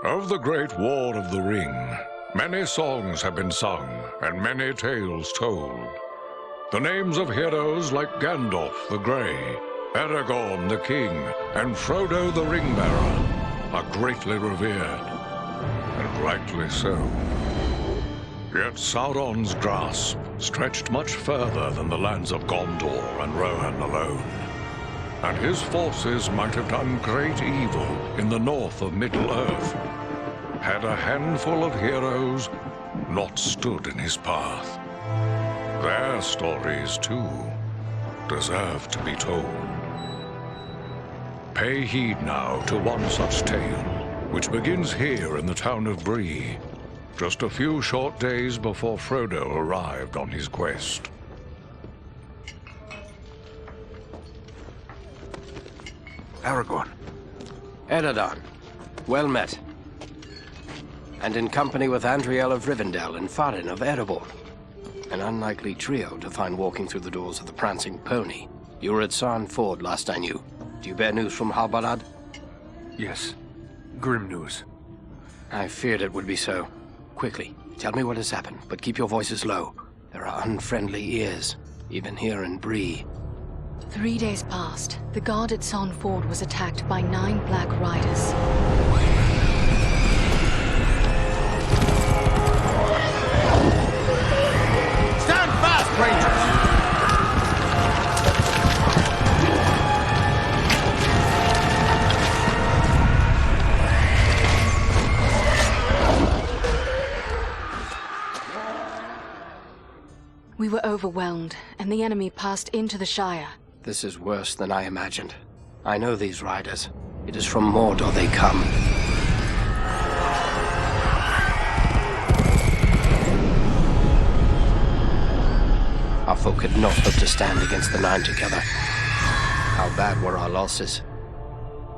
Of the Great War of the Ring, many songs have been sung and many tales told. The names of heroes like Gandalf the Grey, Aragorn the King, and Frodo the Ring-Bearer are greatly revered, and rightly so. Yet Sauron's grasp stretched much further than the lands of Gondor and Rohan alone, and his forces might have done great evil in the north of Middle-earth, had a handful of heroes not stood in his path. Their stories, too, deserve to be told. Pay heed now to one such tale, which begins here in the town of Bree, just a few short days before Frodo arrived on his quest. Aragorn. Eredon, well met. And in company with Andriel of Rivendell and Farin of Erebor. An unlikely trio to find walking through the doors of the Prancing Pony. You were at Sarn Ford last I knew. Do you bear news from Halbarad? Yes. Grim news. I feared it would be so. Quickly, tell me what has happened, but keep your voices low. There are unfriendly ears, even here in Bree. 3 days passed. The guard at Sarn Ford was attacked by 9 Black Riders. We were overwhelmed, and the enemy passed into the Shire. This is worse than I imagined. I know these riders. It is from Mordor they come. Our folk could not hope to stand against the 9 together. How bad were our losses?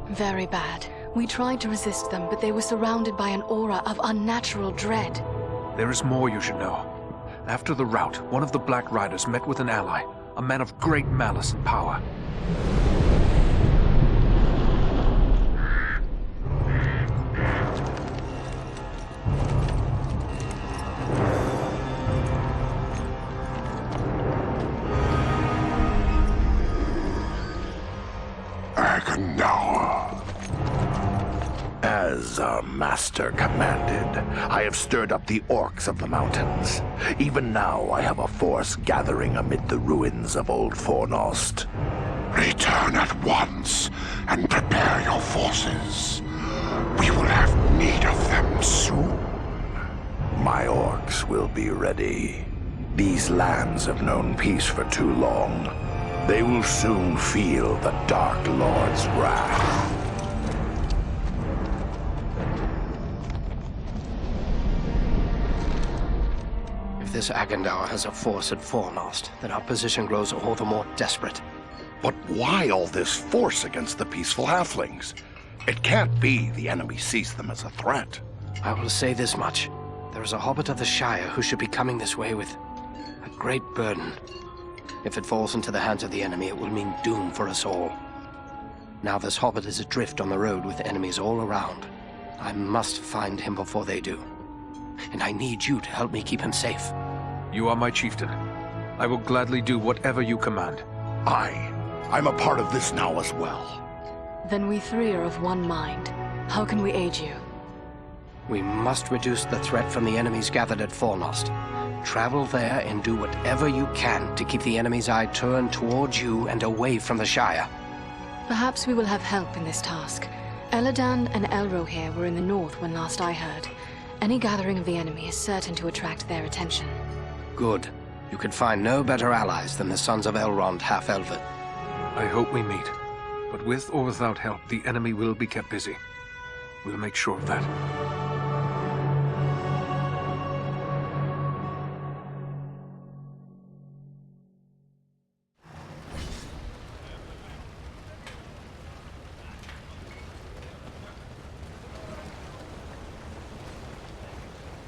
Very bad. We tried to resist them, but they were surrounded by an aura of unnatural dread. There is more you should know. After the rout, one of the Black Riders met with an ally, a man of great malice and power. As our master commanded, I have stirred up the orcs of the mountains. Even now I have a force gathering amid the ruins of Old Fornost. Return at once and prepare your forces. We will have need of them soon. My orcs will be ready. These lands have known peace for too long. They will soon feel the Dark Lord's wrath. If this Agandaur has a force at Fornost, then our position grows all the more desperate. But why all this force against the peaceful halflings? It can't be the enemy sees them as a threat. I will say this much. There is a hobbit of the Shire who should be coming this way with a great burden. If it falls into the hands of the enemy, it will mean doom for us all. Now this hobbit is adrift on the road with enemies all around. I must find him before they do. And I need you to help me keep him safe. You are my chieftain. I will gladly do whatever you command. I'm a part of this now as well. Then we 3 are of one mind. How can we aid you? We must reduce the threat from the enemies gathered at Fornost. Travel there and do whatever you can to keep the enemy's eye turned towards you and away from the Shire. Perhaps we will have help in this task. Eladan and Elrohir were in the north when last I heard. Any gathering of the enemy is certain to attract their attention. Good. You could find no better allies than the sons of Elrond half-elven. I hope we meet. But with or without help, the enemy will be kept busy. We'll make sure of that.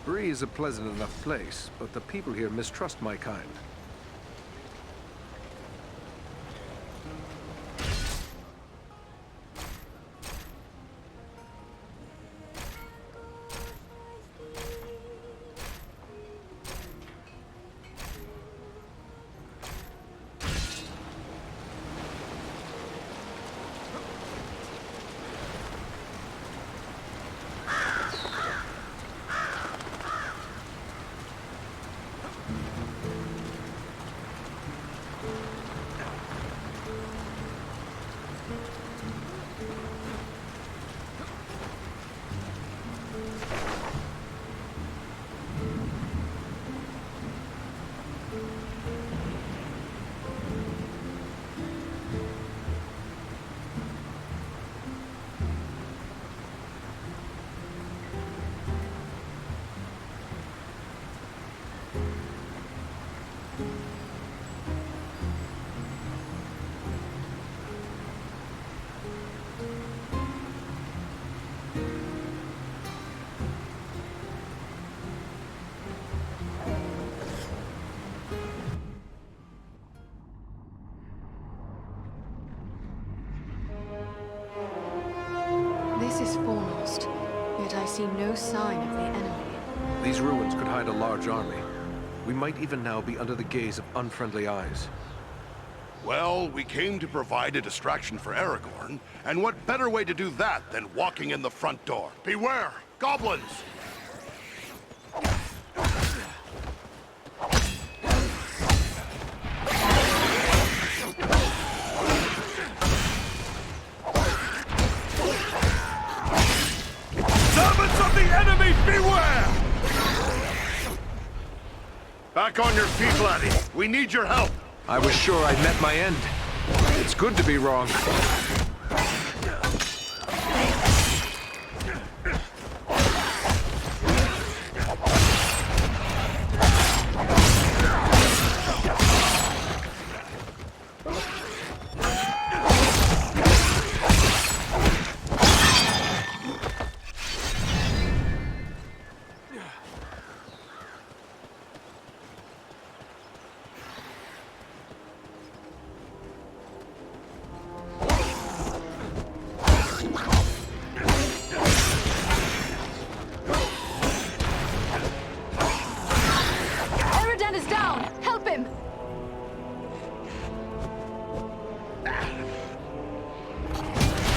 Bree is a pleasant enough place, but the people here mistrust my kind. I see no sign of the enemy. These ruins could hide a large army. We might even now be under the gaze of unfriendly eyes. Well, we came to provide a distraction for Aragorn, and what better way to do that than walking in the front door? Beware! Goblins! Servants of the enemy, beware! Back on your feet, laddie. We need your help. I was sure I'd met my end. It's good to be wrong.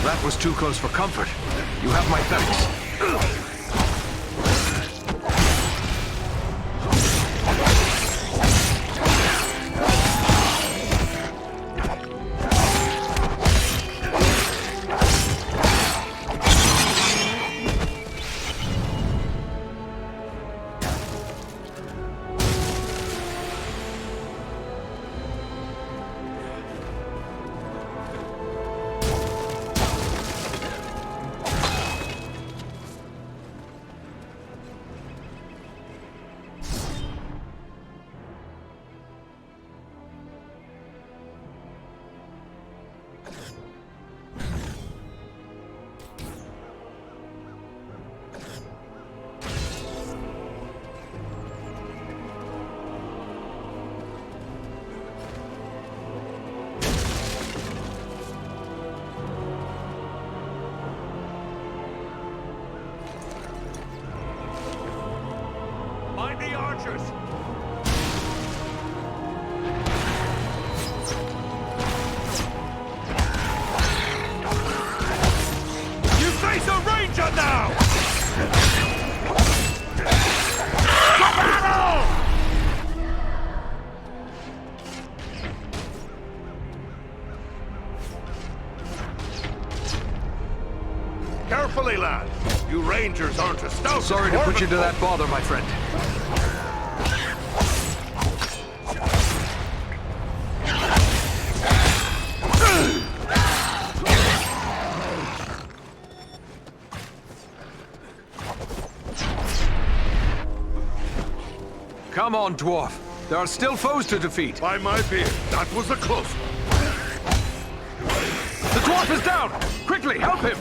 That was too close for comfort. You have my thanks. Mind the archers! You face a ranger now! To battle! Carefully, lad. You rangers aren't as stout. Sorry to put you to that bother, my friend. Come on, dwarf. There are still foes to defeat. By my beard, that was a close one. The dwarf is down! Quickly, help him!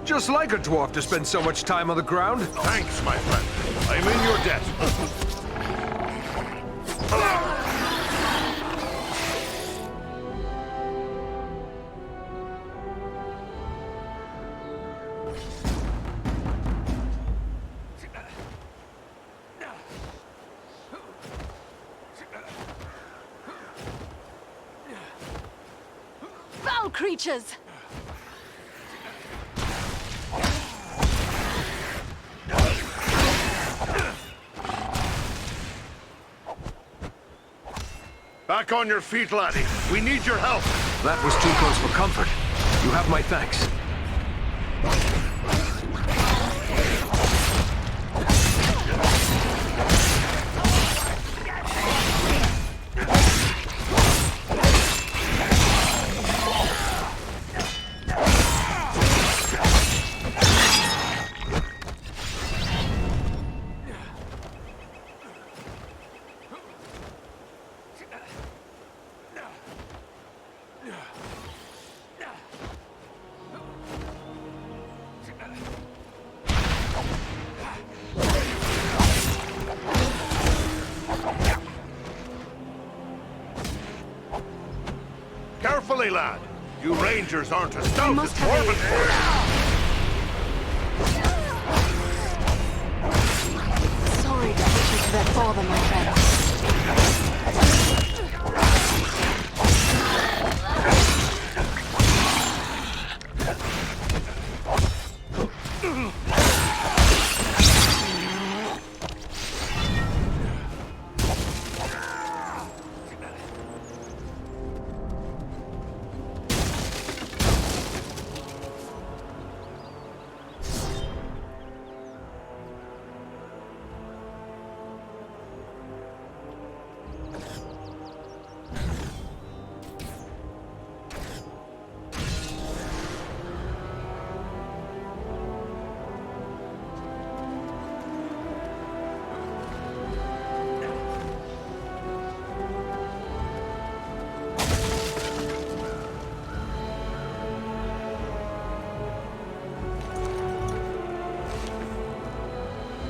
Just like a dwarf to spend so much time on the ground. Thanks, my friend. I'm in your debt. Foul creatures! Back on your feet, laddie. We need your help. That was too close for comfort. You have my thanks. carefully, lad. You rangers aren't as stout must as have Corbin. Sorry to put you to their father, my friend.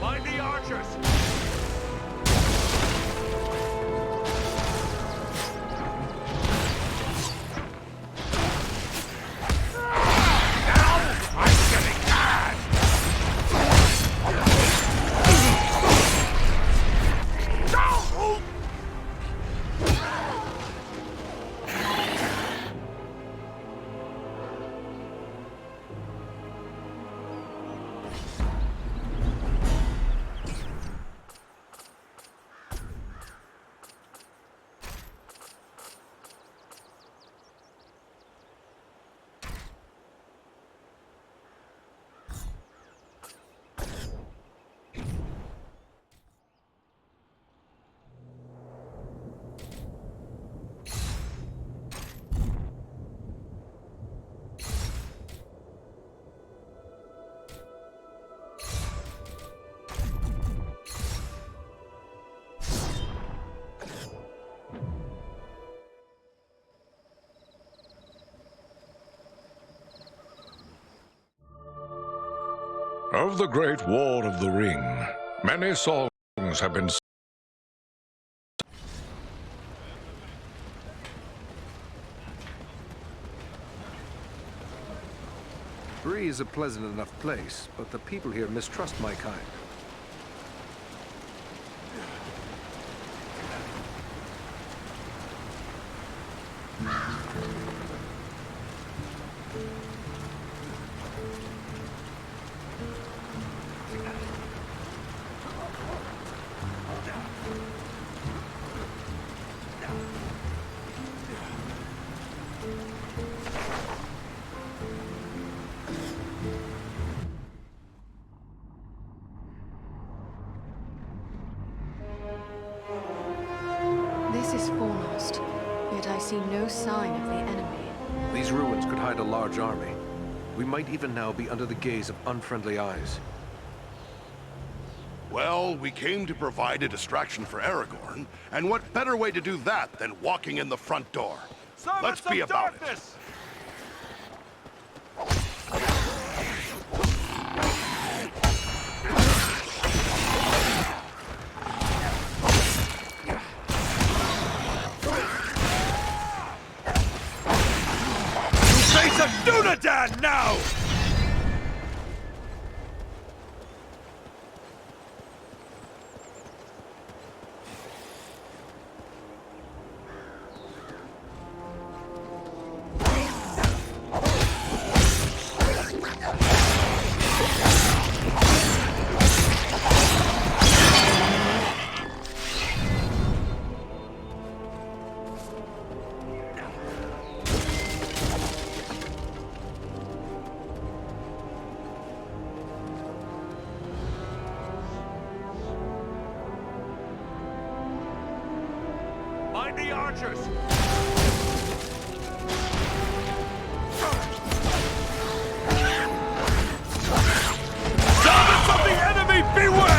Mind the archers! Of the Great War of the Ring, many songs have been Bree is a pleasant enough place, but the people here mistrust my kind. This is foremost, yet I see no sign of the enemy. These ruins could hide a large army. We might even now be under the gaze of unfriendly eyes. Well, we came to provide a distraction for Aragorn, and what better way to do that than walking in the front door? Let's be about it. Face of Dunedain now! Mind the archers! Servants of the enemy, beware!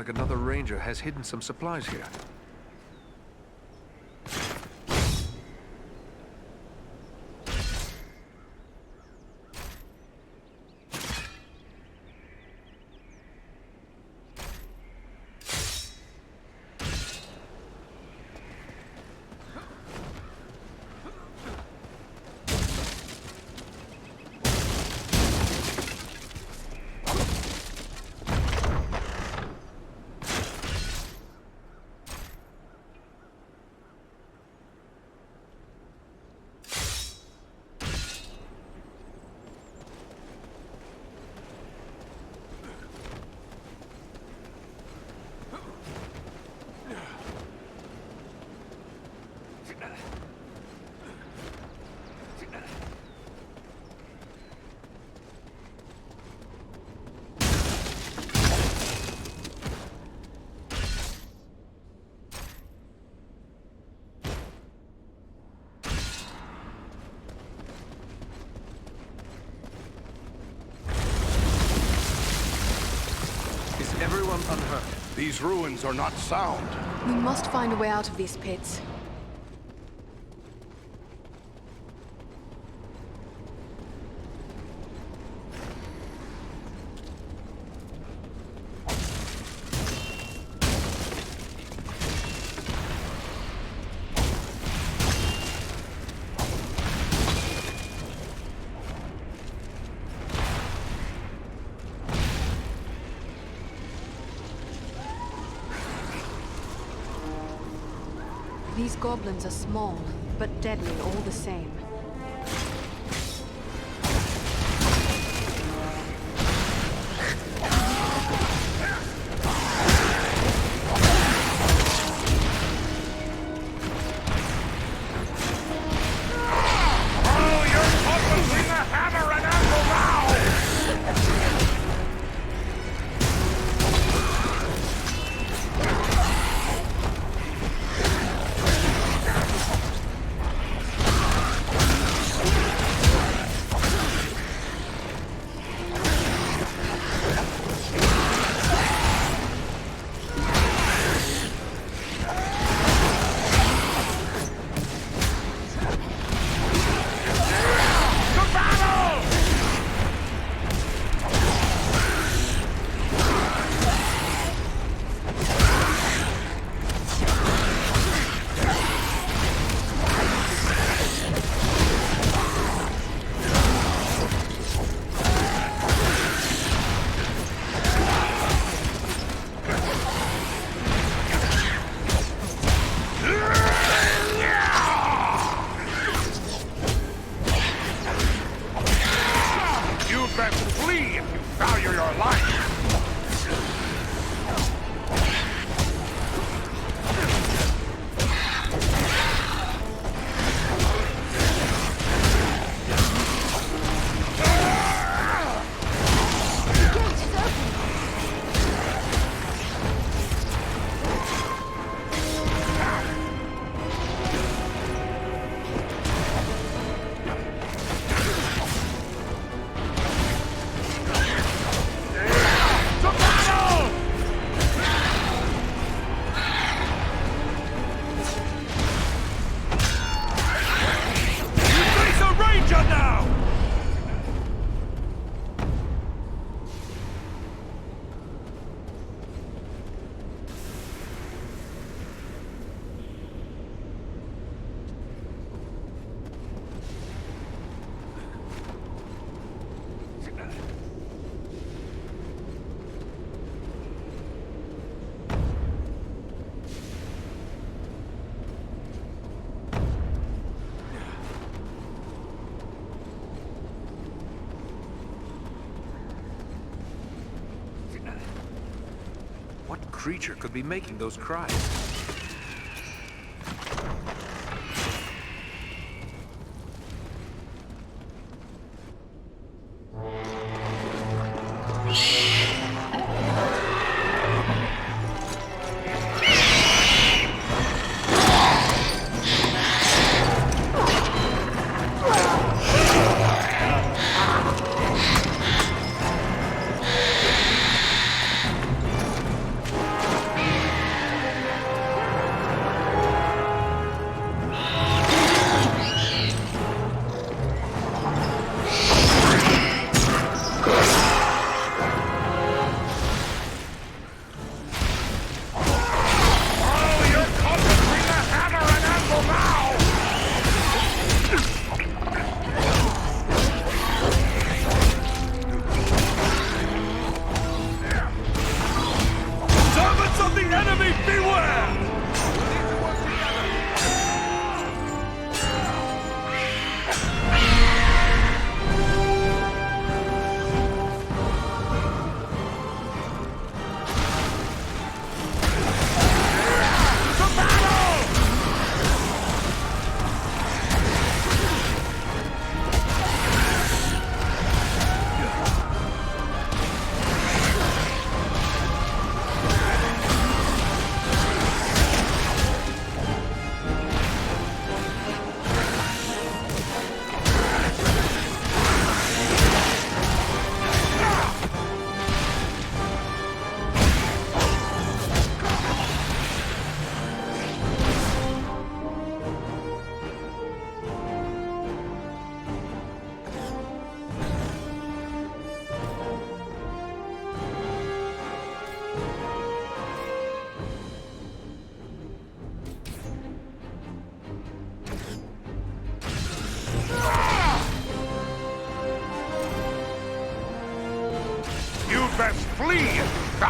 like another ranger has hidden some supplies here. Everyone unhurt. These ruins are not sound. We must find a way out of these pits. These goblins are small, but deadly all the same. What creature could be making those cries?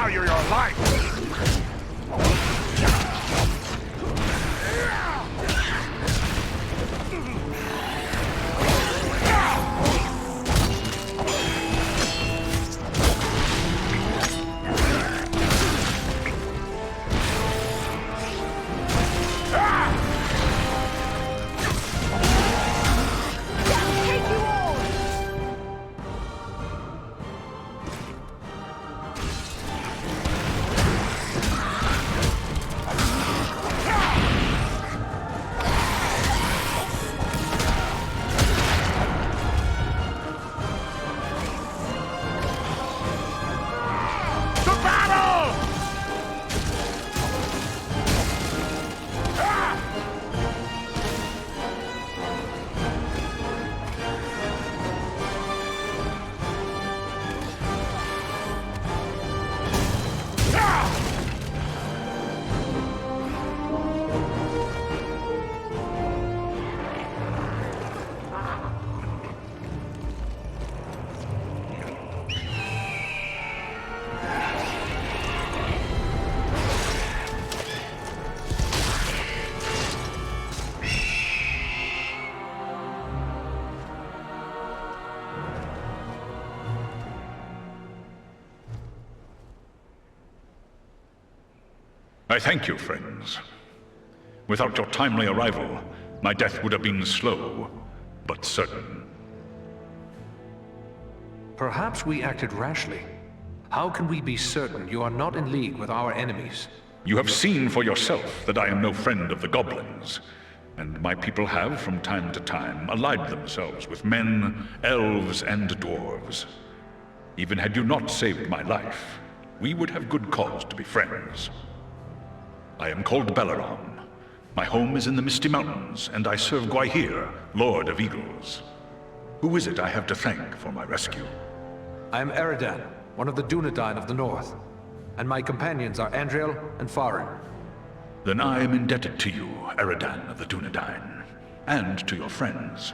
value your life! I thank you, friends. Without your timely arrival, my death would have been slow, but certain. Perhaps we acted rashly. How can we be certain you are not in league with our enemies? You have seen for yourself that I am no friend of the goblins, and my people have, from time to time, allied themselves with men, elves, and dwarves. Even had you not saved my life, we would have good cause to be friends. I am called Belaram. My home is in the Misty Mountains, and I serve Gwaihir, Lord of Eagles. Who is it I have to thank for my rescue? I am Eridan, one of the Dunedain of the North, and my companions are Andriel and Farin. Then I am indebted to you, Eridan of the Dunedain, and to your friends.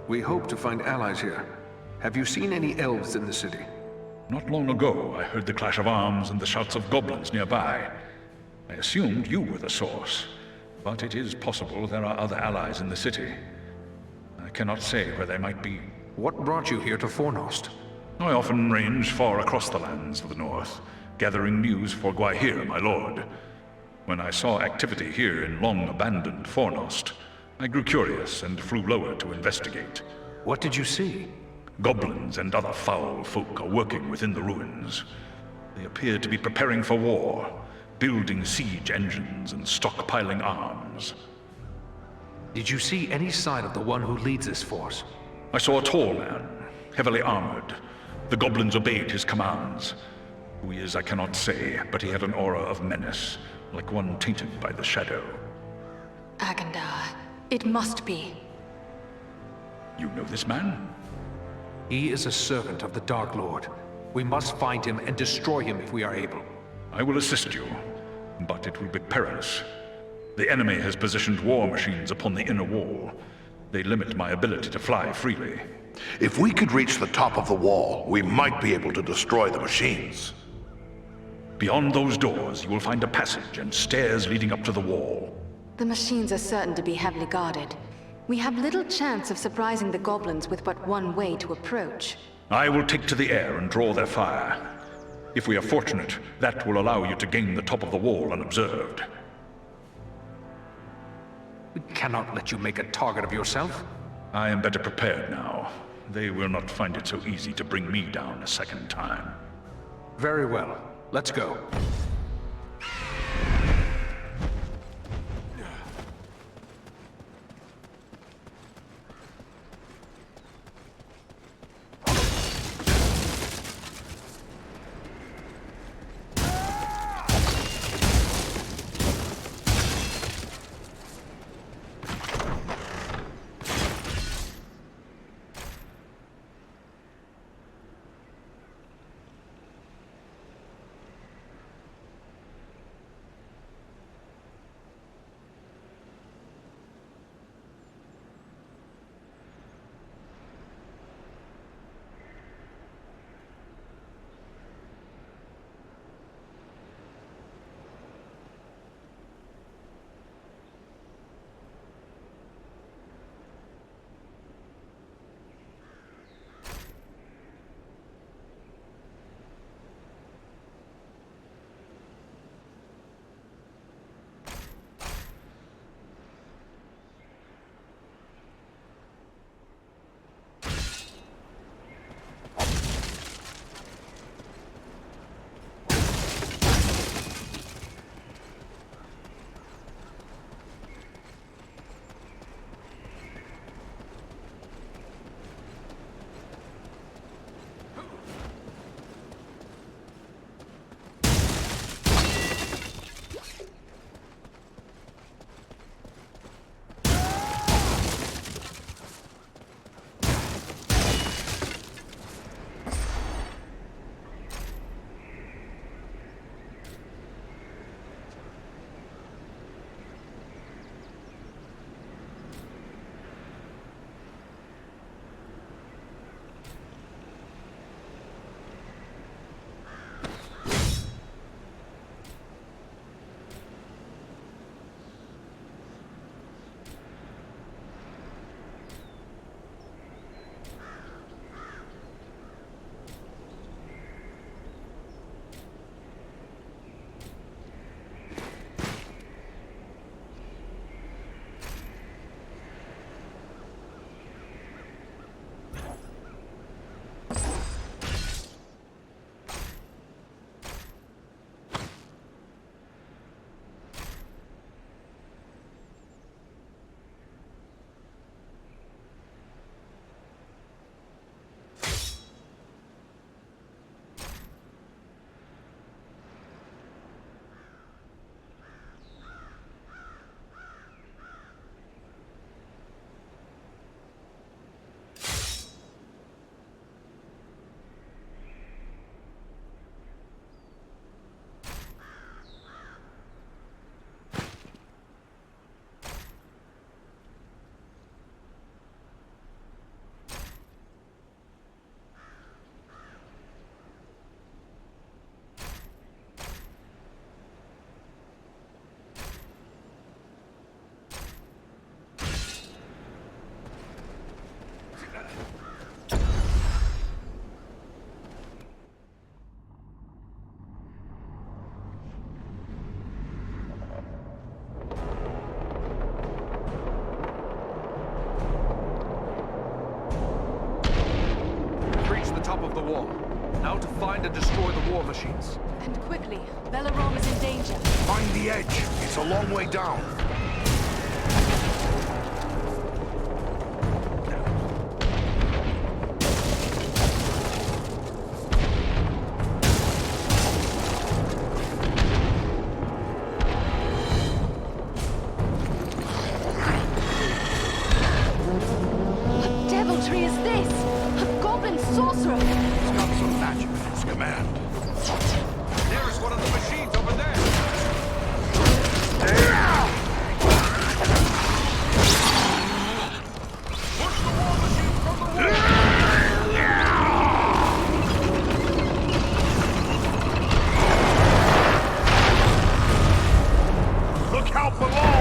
We hope to find allies here. Have you seen any elves in the city? Not long ago, I heard the clash of arms and the shouts of goblins nearby. I assumed you were the source, but it is possible there are other allies in the city. I cannot say where they might be. What brought you here to Fornost? I often range far across the lands of the north, gathering news for Gwaihir, my lord. When I saw activity here in long-abandoned Fornost, I grew curious and flew lower to investigate. What did you see? Goblins and other foul folk are working within the ruins. They appear to be preparing for war, building siege engines and stockpiling arms. Did you see any sign of the one who leads this force? I saw a tall man, heavily armored. The goblins obeyed his commands. Who he is, I cannot say, but he had an aura of menace, like one tainted by the shadow. Agandar. It must be. You know this man? He is a servant of the Dark Lord. We must find him and destroy him if we are able. I will assist you, but it will be perilous. The enemy has positioned war machines upon the inner wall. They limit my ability to fly freely. If we could reach the top of the wall, we might be able to destroy the machines. Beyond those doors, you will find a passage and stairs leading up to the wall. The machines are certain to be heavily guarded. We have little chance of surprising the goblins with but one way to approach. I will take to the air and draw their fire. If we are fortunate, that will allow you to gain the top of the wall unobserved. We cannot let you make a target of yourself. I am better prepared now. They will not find it so easy to bring me down a second time. Very well. Let's go. Find and destroy the war machines. And quickly, Belarom is in danger. Find the edge. It's a long way down. What deviltry is this? A goblin sorcerer! It's got some magic in its command. There's one of the machines over there! Push the war machines from the wall! Look out below!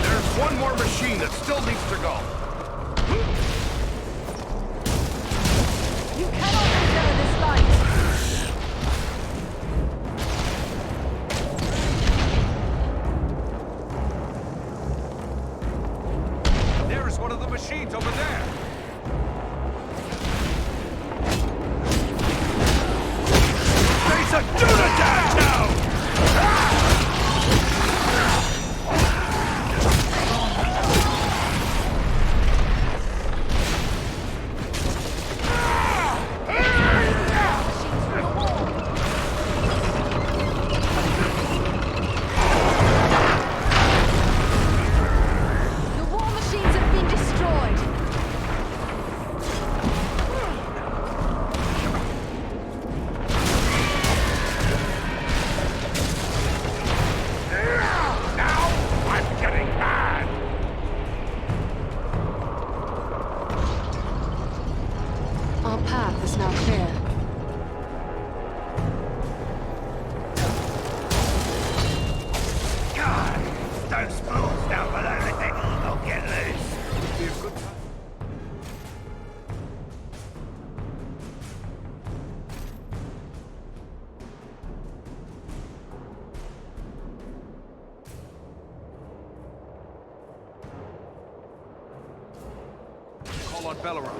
There's one more machine that still needs to go. You cannot enter this light! There is one of the machines over there! There's a Dunadan now! The war machines have been destroyed! Now I'm getting mad! Our path is now clear. God, those fools down below let their ego get loose. Be a good time. Call on Belarom.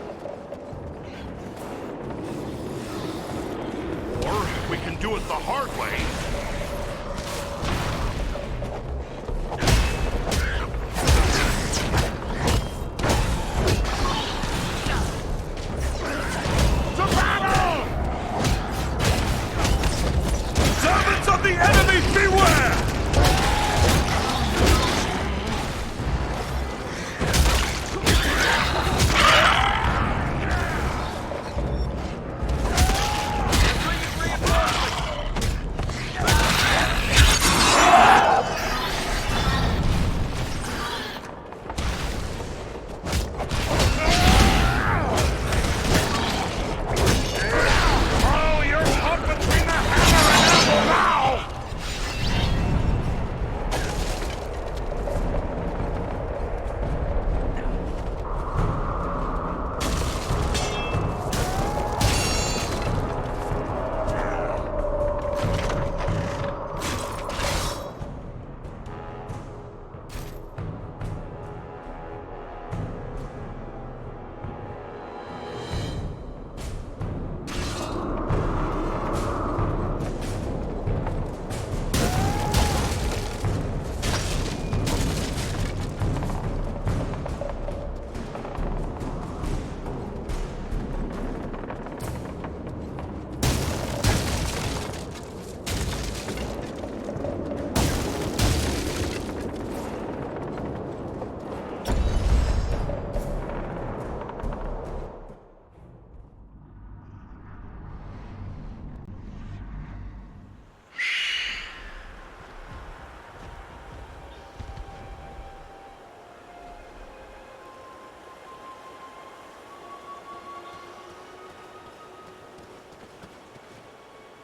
Or we can do it the hard way. To battle! Servants of the enemy, beware! Oh, you're caught between the hammer and anvil now!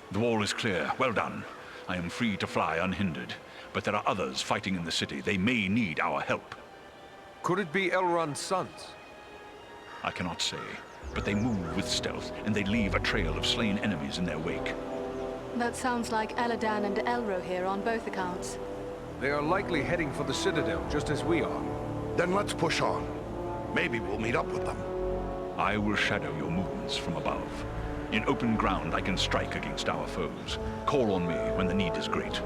The wall is clear. Well done. I am free to fly unhindered. But there are others fighting in the city. They may need our help. Could it be Elrond's sons? I cannot say. But they move with stealth, and they leave a trail of slain enemies in their wake. That sounds like Eladan and Elro here on both accounts. They are likely heading for the Citadel, just as we are. Then let's push on. Maybe we'll meet up with them. I will shadow your movements from above. In open ground, I can strike against our foes. Call on me when the need is great.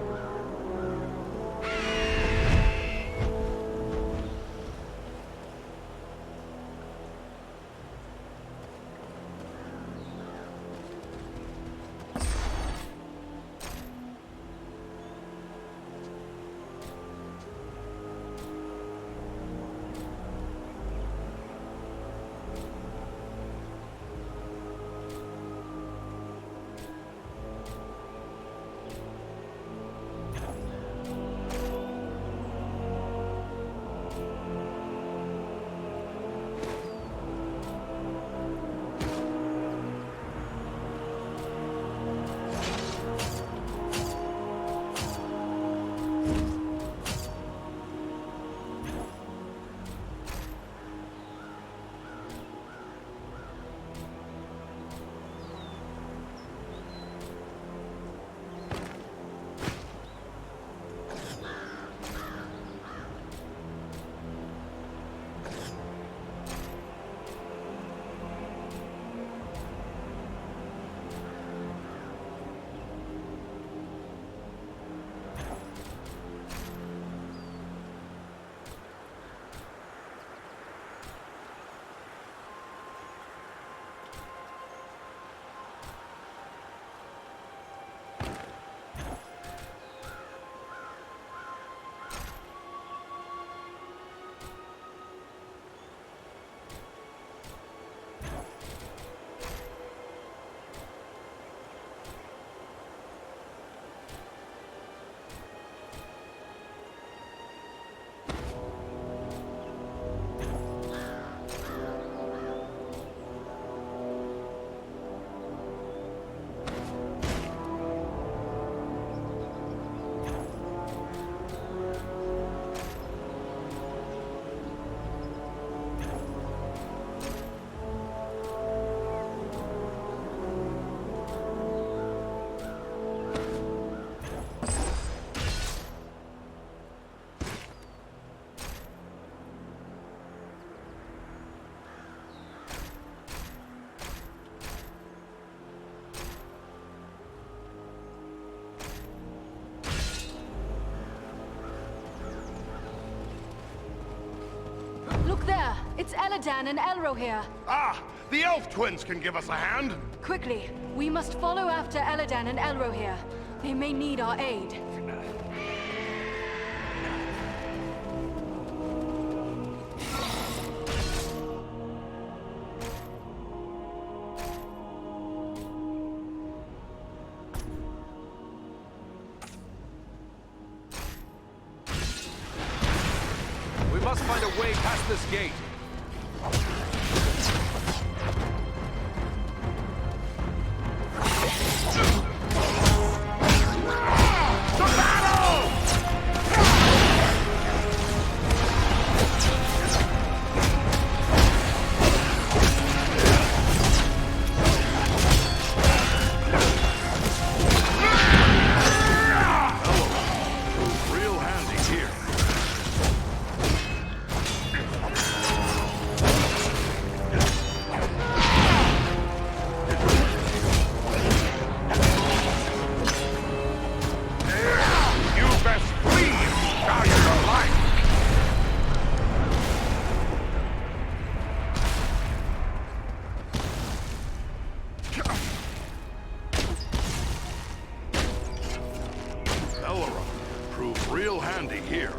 Look there! It's Eladan and Elro here. Ah! The elf twins can give us a hand! Quickly, we must follow after Eladan and Elro here. They may need our aid. We must find a way past this gate. Real handy here. You best leave! Now you're alive! Elra, prove real handy here.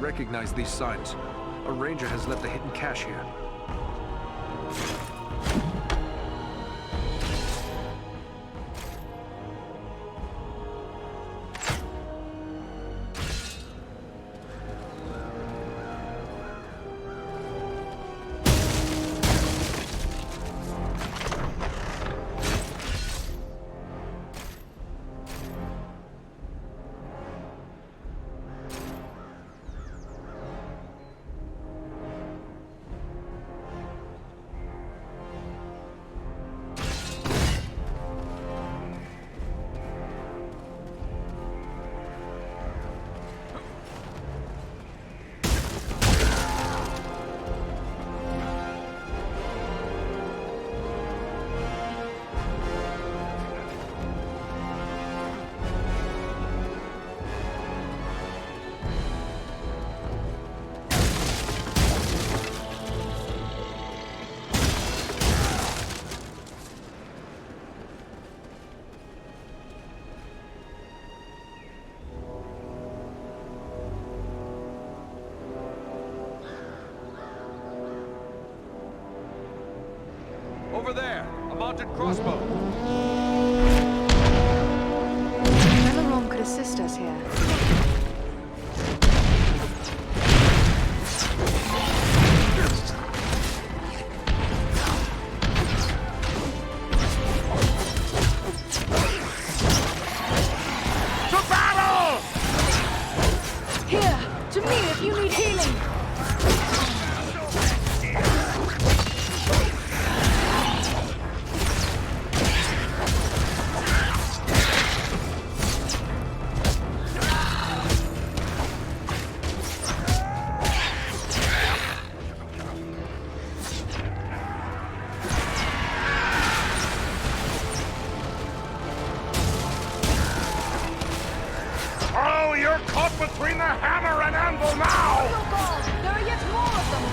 recognize these signs. A ranger has left a hidden cache here. Over there, a mounted crossbow. Melorome could assist us here. To battle! Here, to me if you need healing. Oh, you're caught between the hammer and anvil now! Your God, there are yet more of them.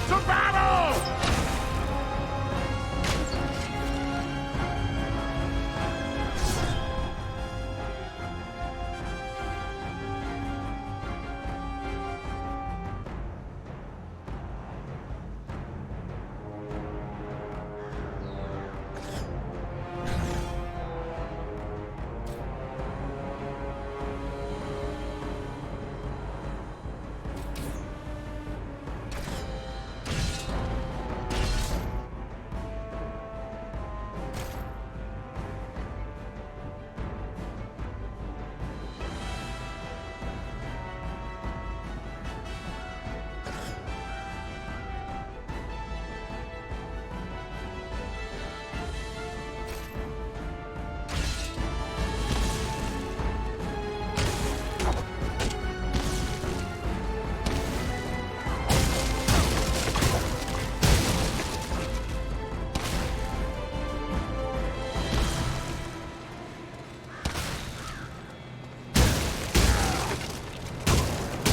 To battle!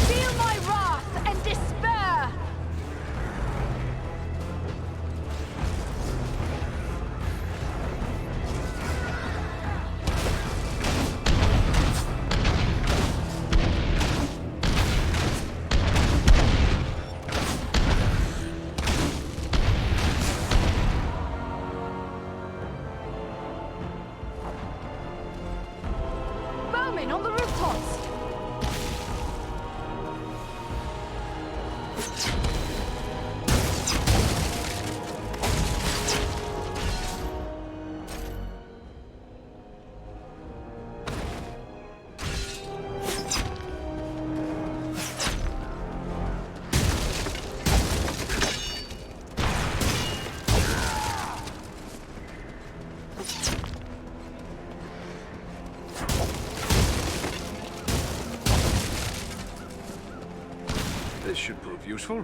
Feel my wrath and despair! Bowmen on the rooftops! This should prove useful.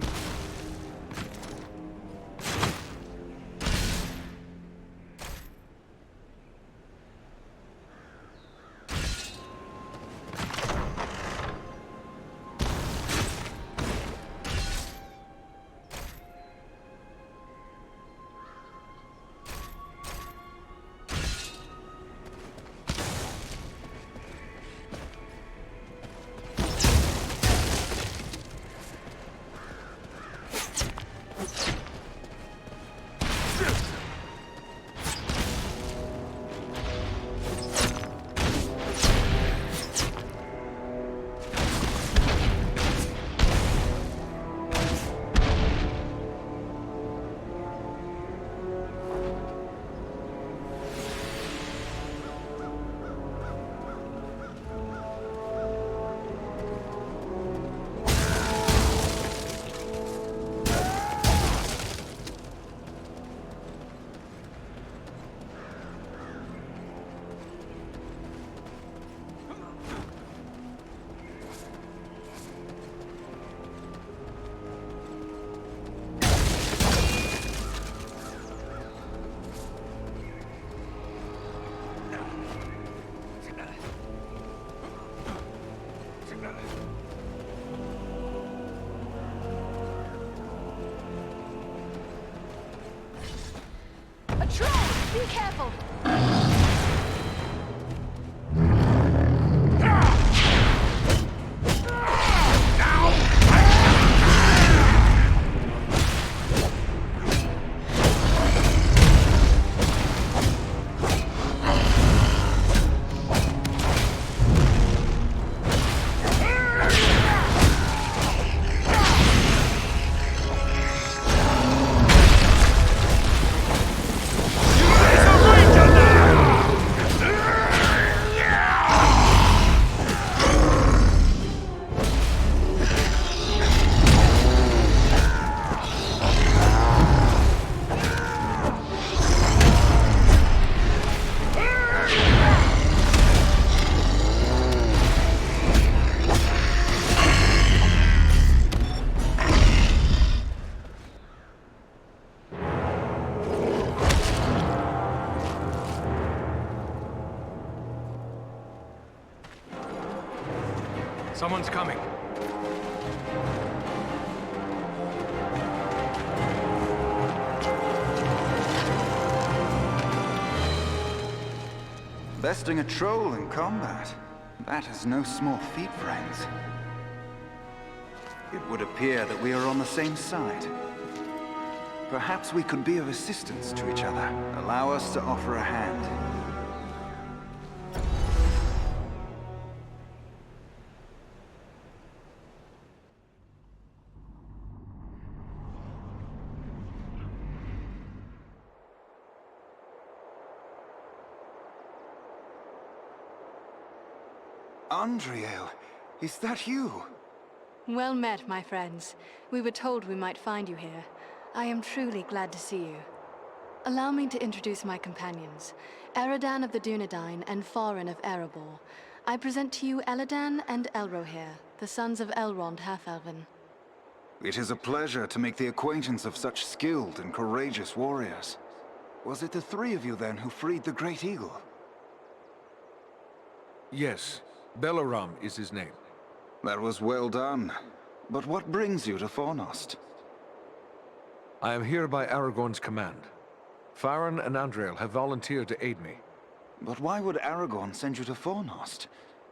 A troll! Be careful! Someone's coming. Besting a troll in combat. That is no small feat, friends. It would appear that we are on the same side. Perhaps we could be of assistance to each other. Allow us to offer a hand. Andriel, is that you? Well met, my friends. We were told we might find you here. I am truly glad to see you. Allow me to introduce my companions, Eridan of the Dunedain and Farin of Erebor. I present to you Eladan and Elrohir, the sons of Elrond Half-Elven. It is a pleasure to make the acquaintance of such skilled and courageous warriors. Was it the three of you then who freed the Great Eagle? Yes. Belaram is his name. That was well done. But what brings you to Fornost? I am here by Aragorn's command. Farin and Andriel have volunteered to aid me. But why would Aragorn send you to Fornost?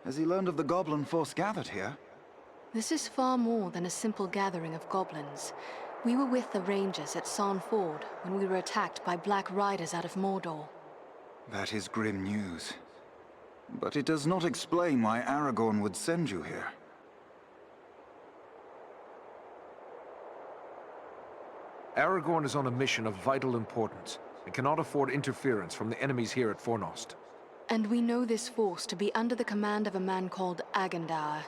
Has he learned of the goblin force gathered here? This is far more than a simple gathering of goblins. We were with the Rangers at Son Ford when we were attacked by Black Riders out of Mordor. That is grim news. But it does not explain why Aragorn would send you here. Aragorn is on a mission of vital importance and cannot afford interference from the enemies here at Fornost. And we know this force to be under the command of a man called Agendaur.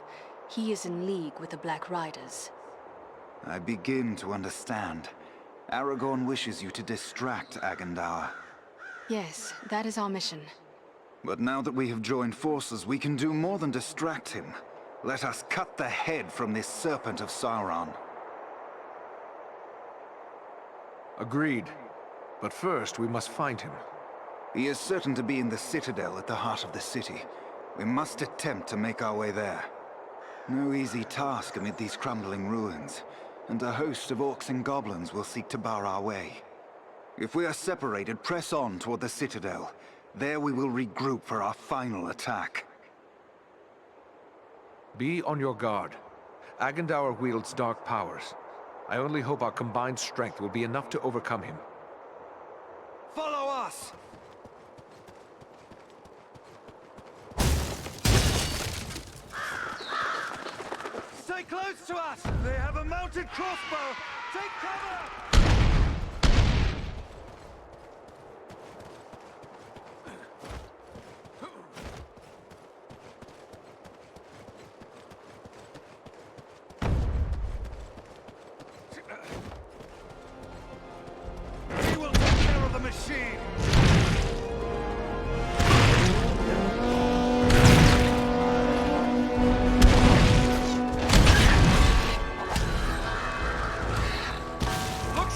He is in league with the Black Riders. I begin to understand. Aragorn wishes you to distract Agendaur. Yes, that is our mission. But now that we have joined forces, we can do more than distract him. Let us cut the head from this serpent of Sauron. Agreed. But first, we must find him. He is certain to be in the citadel at the heart of the city. We must attempt to make our way there. No easy task amid these crumbling ruins, and a host of orcs and goblins will seek to bar our way. If we are separated, press on toward the citadel. There we will regroup for our final attack. Be on your guard. Agendaur wields dark powers. I only hope our combined strength will be enough to overcome him. Follow us! Stay close to us! They have a mounted crossbow! Take cover! We will take care of the machine! Look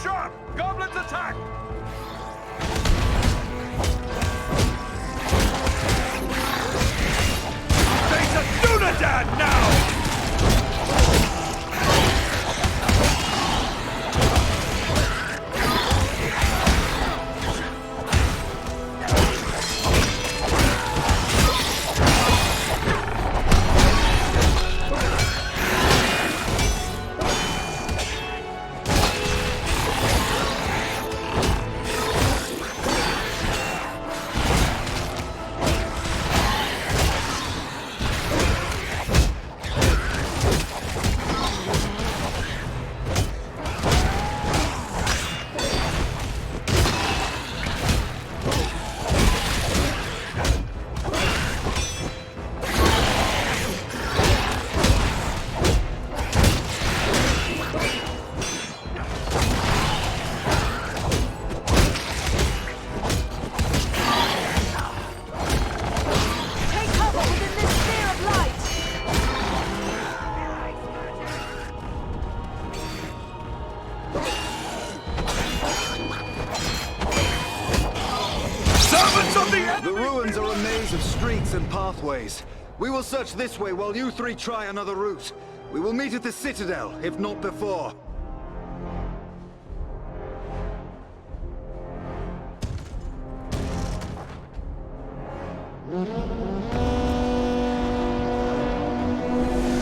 traces of streets and pathways. We will search this way while you three try another route. We will meet at the Citadel, if not before.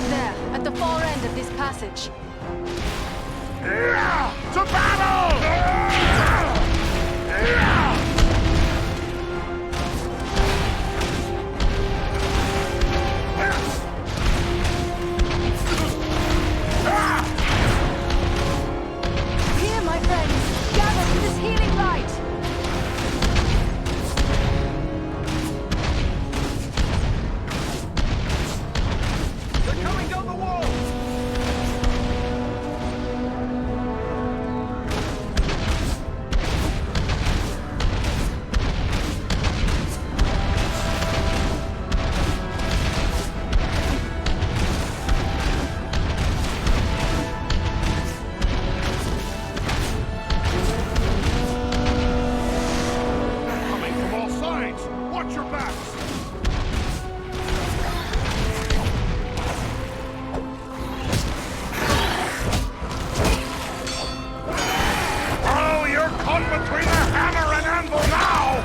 There, at the far end of this passage. To battle! Here, my friends, gather to this healing light. They're coming down the wall! Coming from all sides! Watch your backs! Oh, you're caught between a hammer and anvil now!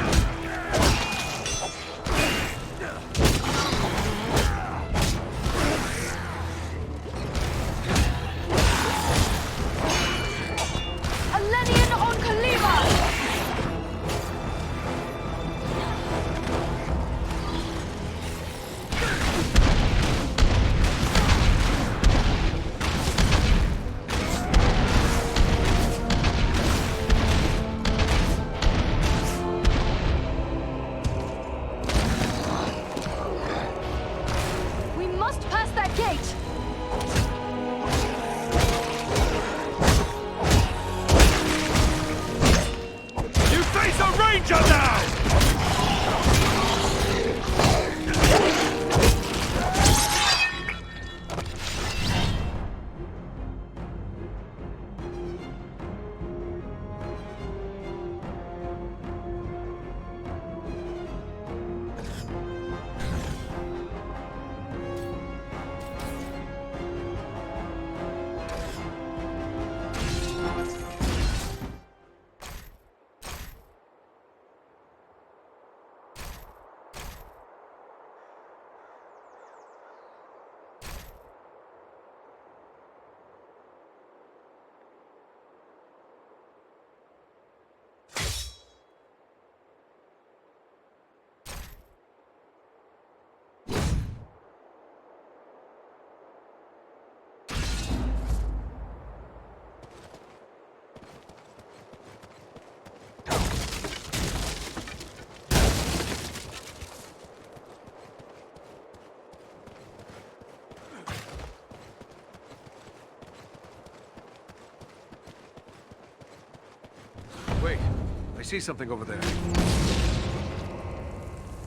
Alenian on Kalima! We must pass that gate! You face a ranger now! Wait, I see something over there.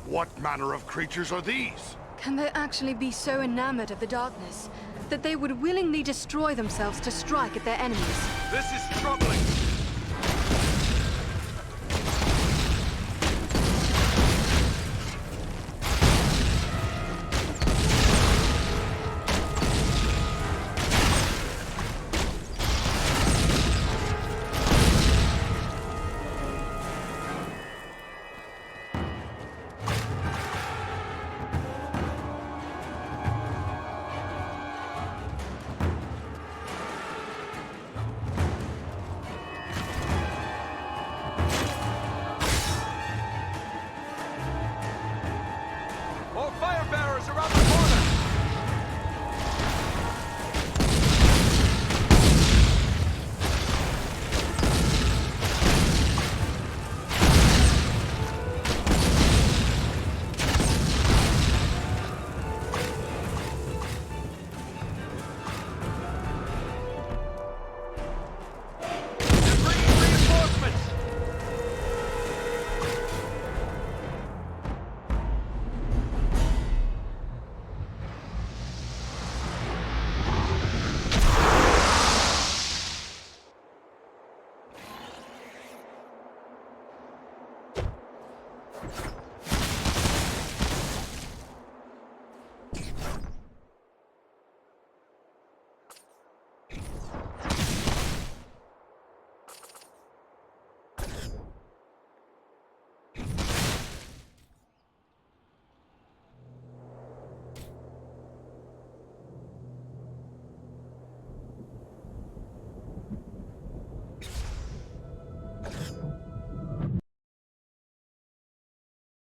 What manner of creatures are these? Can they actually be so enamored of the darkness that they would willingly destroy themselves to strike at their enemies? This is troubling!